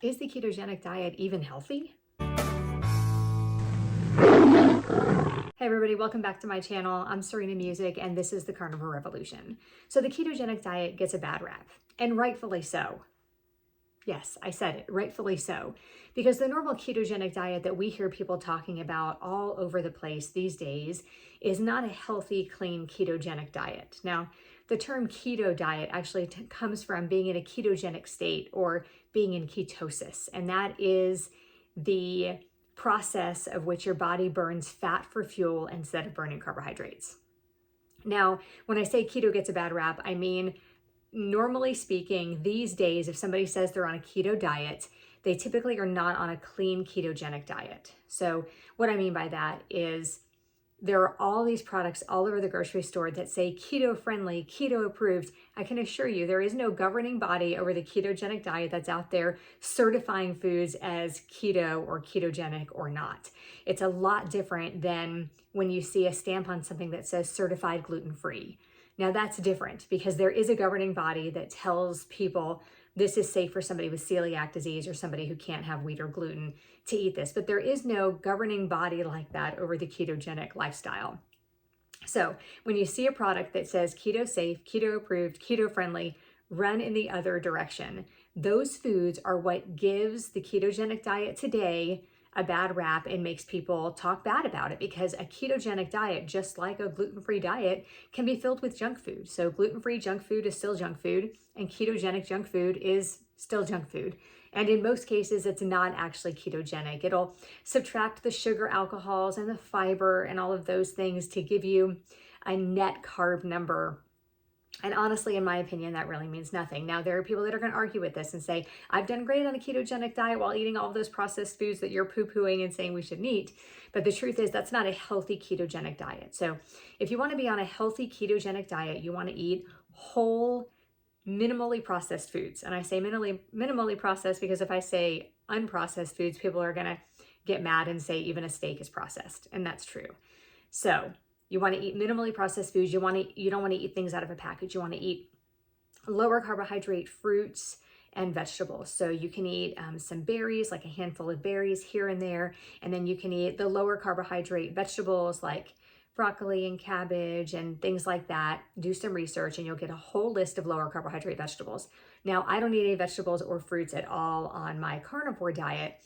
Is the ketogenic diet even healthy? Hey everybody, welcome back to my channel. I'm Serena Music and this is the Carnivore Revolution. So the ketogenic diet gets a bad rap, and rightfully so. Yes, I said it, rightfully so. Because the normal ketogenic diet that we hear people talking about all over the place these days is not a healthy, clean ketogenic diet. Now, the term keto diet actually comes from being in a ketogenic state or being in ketosis, and that is the process of which your body burns fat for fuel instead of burning carbohydrates. Now, when I say keto gets a bad rap, I mean, normally speaking, these days, if somebody says they're on a keto diet, they typically are not on a clean ketogenic diet. So what I mean by that is there are all these products all over the grocery store that say keto friendly, keto approved. I can assure you there is no governing body over the ketogenic diet that's out there certifying foods as keto or ketogenic or not. It's a lot different than when you see a stamp on something that says certified gluten-free. Now that's different because there is a governing body that tells people this is safe for somebody with celiac disease or somebody who can't have wheat or gluten to eat this, but there is no governing body like that over the ketogenic lifestyle. So when you see a product that says keto safe, keto approved, keto friendly, run in the other direction. Those foods are what gives the ketogenic diet today a bad rap and makes people talk bad about it, because a ketogenic diet, just like a gluten-free diet, can be filled with junk food. So gluten-free junk food is still junk food, and ketogenic junk food is still junk food. And in most cases, it's not actually ketogenic. It'll subtract the sugar, alcohols, and the fiber and all of those things to give you a net carb number. And honestly, in my opinion, that really means nothing. Now, there are people that are going to argue with this and say, I've done great on a ketogenic diet while eating all those processed foods that you're poo-pooing and saying we shouldn't eat. But the truth is that's not a healthy ketogenic diet. So if you want to be on a healthy ketogenic diet, you want to eat whole, minimally processed foods. And I say minimally processed because if I say unprocessed foods, people are going to get mad and say even a steak is processed. And that's true. So you want to eat minimally processed foods. You don't want to eat things out of a package. You want to eat lower carbohydrate fruits and vegetables. So you can eat some berries, like a handful of berries here and there. And then you can eat the lower carbohydrate vegetables like broccoli and cabbage and things like that. Do some research and you'll get a whole list of lower carbohydrate vegetables. Now, I don't eat any vegetables or fruits at all on my carnivore diet,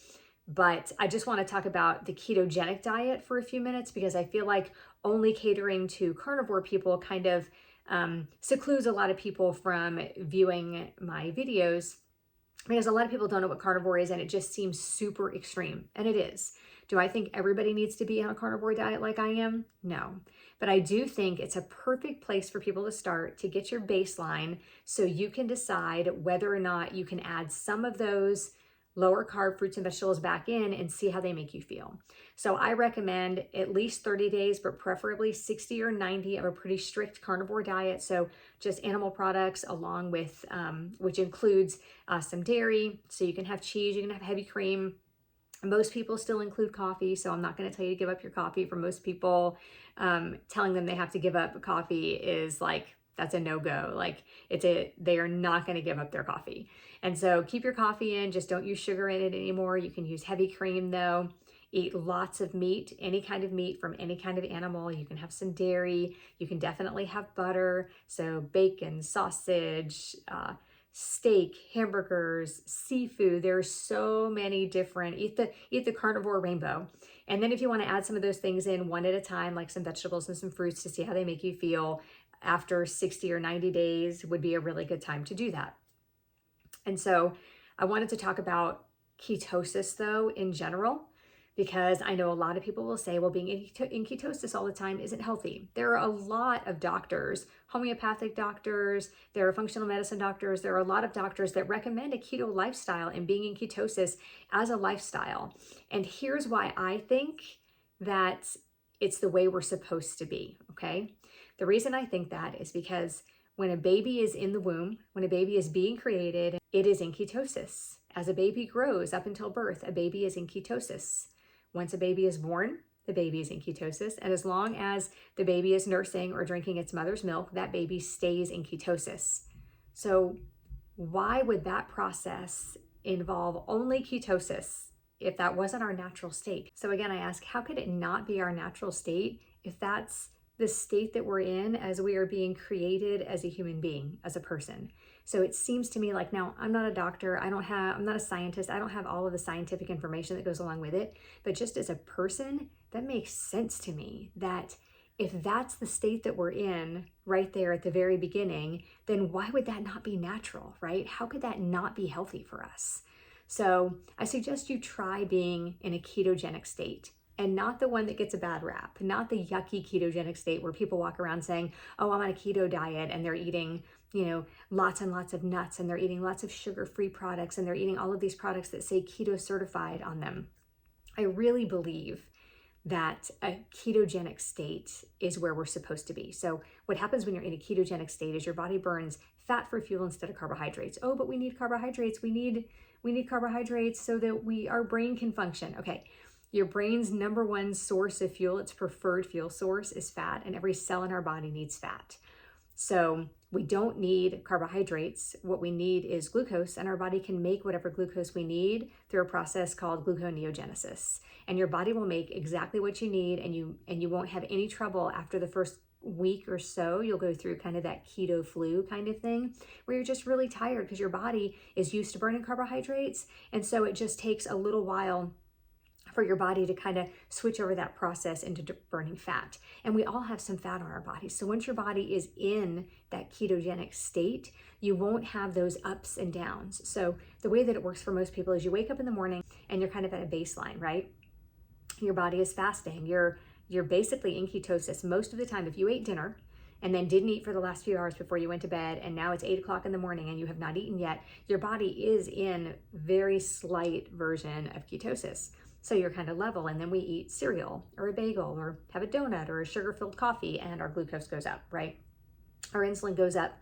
but I just want to talk about the ketogenic diet for a few minutes because I feel like only catering to carnivore people kind of secludes a lot of people from viewing my videos, because a lot of people don't know what carnivore is and it just seems super extreme, and it is. Do I think everybody needs to be on a carnivore diet like I am? No. But I do think it's a perfect place for people to start to get your baseline so you can decide whether or not you can add some of those lower carb fruits and vegetables back in and see how they make you feel. So I recommend at least 30 days, but preferably 60 or 90 of a pretty strict carnivore diet. So just animal products along with, which includes some dairy. So you can have cheese, you can have heavy cream. Most people still include coffee, so I'm not going to tell you to give up your coffee. For most people, telling them they have to give up coffee is like, that's a no-go. Like they are not going to give up their coffee. And so keep your coffee in, just don't use sugar in it anymore. You can use heavy cream though. Eat lots of meat, any kind of meat from any kind of animal. You can have some dairy. You can definitely have butter. So bacon, sausage, steak, hamburgers, seafood. There's so many different, eat the carnivore rainbow. And then if you want to add some of those things in one at a time, like some vegetables and some fruits to see how they make you feel, after 60 or 90 days would be a really good time to do that. And so I wanted to talk about ketosis though in general, because I know a lot of people will say, well, being in ketosis all the time isn't healthy. There are a lot of doctors, homeopathic doctors, there are functional medicine doctors, there are a lot of doctors that recommend a keto lifestyle and being in ketosis as a lifestyle. And here's why I think that it's the way we're supposed to be, okay? The reason I think that is because when a baby is in the womb, when a baby is being created, it is in ketosis. As a baby grows up until birth, a baby is in ketosis. Once a baby is born, the baby is in ketosis. And as long as the baby is nursing or drinking its mother's milk, that baby stays in ketosis. So why would that process involve only ketosis if that wasn't our natural state? So again, I ask, how could it not be our natural state if that's the state that we're in as we are being created as a human being, as a person? So it seems to me like, now I'm not a doctor, I'm not a scientist, I don't have all of the scientific information that goes along with it, but just as a person, that makes sense to me that if that's the state that we're in right there at the very beginning, then why would that not be natural, right? How could that not be healthy for us? So I suggest you try being in a ketogenic state, and not the one that gets a bad rap, not the yucky ketogenic state where people walk around saying, oh, I'm on a keto diet, and they're eating, lots and lots of nuts, and they're eating lots of sugar-free products, and they're eating all of these products that say keto certified on them. I really believe that a ketogenic state is where we're supposed to be. So what happens when you're in a ketogenic state is your body burns fat for fuel instead of carbohydrates. Oh, but we need carbohydrates. We need carbohydrates so that our brain can function. Okay, your brain's number one source of fuel, its preferred fuel source, is fat, and every cell in our body needs fat. So we don't need carbohydrates. What we need is glucose, and our body can make whatever glucose we need through a process called gluconeogenesis. And your body will make exactly what you need, and you won't have any trouble after the first week or so. You'll go through kind of that keto flu kind of thing where you're just really tired because your body is used to burning carbohydrates. And so it just takes a little while for your body to kind of switch over that process into burning fat. And we all have some fat on our bodies. So once your body is in that ketogenic state, you won't have those ups and downs. So the way that it works for most people is you wake up in the morning and you're kind of at a baseline, right? Your body is fasting. You're basically in ketosis most of the time. If you ate dinner and then didn't eat for the last few hours before you went to bed, and now it's 8 o'clock in the morning and you have not eaten yet, your body is in very slight version of ketosis. So you're kind of level, and then we eat cereal or a bagel or have a donut or a sugar-filled coffee, and our glucose goes up, right? Our insulin goes up.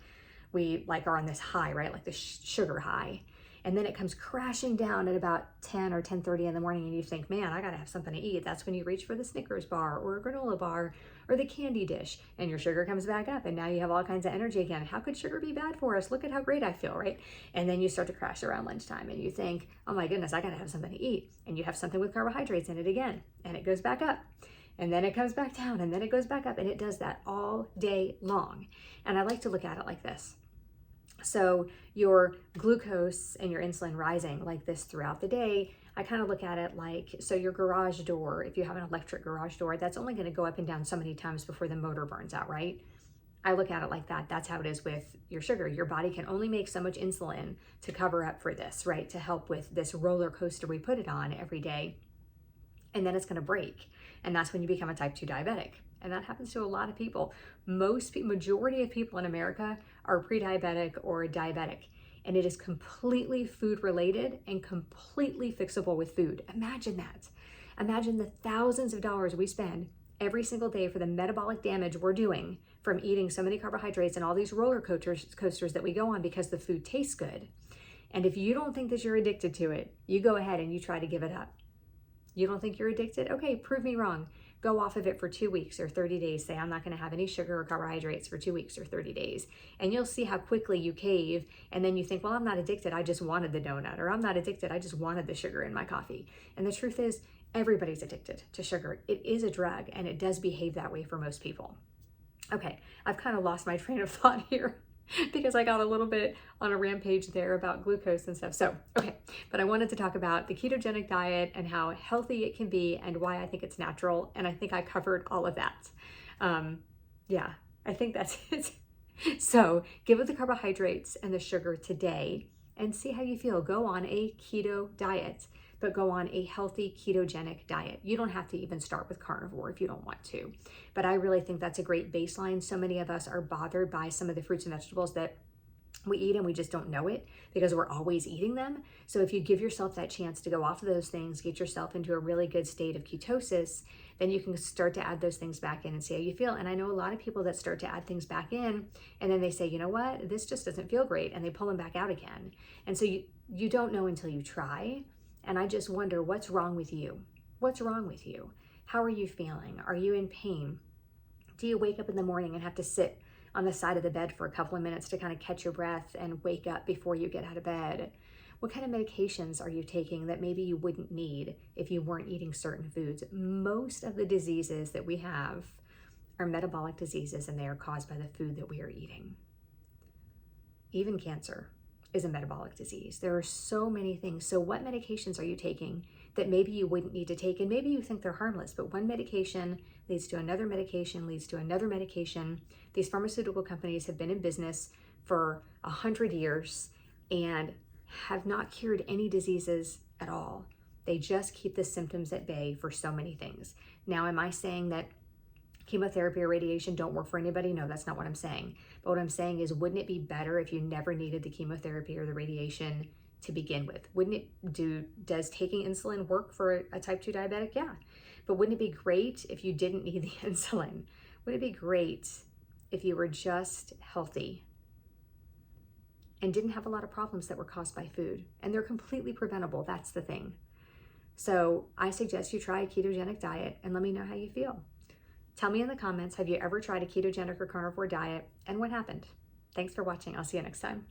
We are on this high, right? Like the sugar high. And then it comes crashing down at about 10 or 10:30 in the morning, and you think, man, I gotta have something to eat. That's when you reach for the Snickers bar or a granola bar or the candy dish, and your sugar comes back up, and now you have all kinds of energy again. How could sugar be bad for us? Look at how great I feel, right? And then you start to crash around lunchtime, and you think, oh my goodness, I gotta have something to eat. And you have something with carbohydrates in it again, and it goes back up. And then it comes back down, and then it goes back up, and it does that all day long. And I like to look at it like this. So your glucose and your insulin rising like this throughout the day, I kind of look at it like, so your garage door, if you have an electric garage door, that's only going to go up and down so many times before the motor burns out, right? I look at it like that. That's how it is with your sugar. Your body can only make so much insulin to cover up for this, right? To help with this roller coaster we put it on every day. And then it's going to break. And that's when you become a type 2 diabetic. And that happens to a lot of people. Majority of people in America are pre-diabetic or diabetic. And it is completely food related and completely fixable with food. Imagine that. Imagine the thousands of dollars we spend every single day for the metabolic damage we're doing from eating so many carbohydrates and all these roller coasters that we go on because the food tastes good. And if you don't think that you're addicted to it, you go ahead and you try to give it up. You don't think you're addicted? Okay, prove me wrong. Go off of it for 2 weeks or 30 days. Say, I'm not going to have any sugar or carbohydrates for 2 weeks or 30 days. And you'll see how quickly you cave. And then you think, well, I'm not addicted. I just wanted the donut. Or I'm not addicted. I just wanted the sugar in my coffee. And the truth is, everybody's addicted to sugar. It is a drug, and it does behave that way for most people. Okay, I've kind of lost my train of thought here because I got a little bit on a rampage there about glucose and stuff. So, okay, but I wanted to talk about the ketogenic diet and how healthy it can be and why I think it's natural. And I think I covered all of that. Yeah, I think that's it. So give it the carbohydrates and the sugar today and see how you feel. Go on a keto diet, but go on a healthy ketogenic diet. You don't have to even start with carnivore if you don't want to. But I really think that's a great baseline. So many of us are bothered by some of the fruits and vegetables that we eat and we just don't know it because we're always eating them. So if you give yourself that chance to go off of those things, get yourself into a really good state of ketosis, then you can start to add those things back in and see how you feel. And I know a lot of people that start to add things back in and then they say, you know what, this just doesn't feel great. And they pull them back out again. And so you don't know until you try. And I just wonder, what's wrong with you? What's wrong with you? How are you feeling? Are you in pain? Do you wake up in the morning and have to sit on the side of the bed for a couple of minutes to kind of catch your breath and wake up before you get out of bed? What kind of medications are you taking that maybe you wouldn't need if you weren't eating certain foods? Most of the diseases that we have are metabolic diseases, and they are caused by the food that we are eating. Even cancer is a metabolic disease. There are so many things. So what medications are you taking that maybe you wouldn't need to take? And maybe you think they're harmless, but one medication leads to another medication, leads to another medication. These pharmaceutical companies have been in business for 100 years and have not cured any diseases at all. They just keep the symptoms at bay for so many things. Now, am I saying that chemotherapy or radiation don't work for anybody? No, that's not what I'm saying. But what I'm saying is, wouldn't it be better if you never needed the chemotherapy or the radiation to begin with? Does taking insulin work for a type 2 diabetic? Yeah. But wouldn't it be great if you didn't need the insulin? Wouldn't it be great if you were just healthy and didn't have a lot of problems that were caused by food? And they're completely preventable. That's the thing. So I suggest you try a ketogenic diet and let me know how you feel. Tell me in the comments, have you ever tried a ketogenic or carnivore diet and what happened? Thanks for watching. I'll see you next time.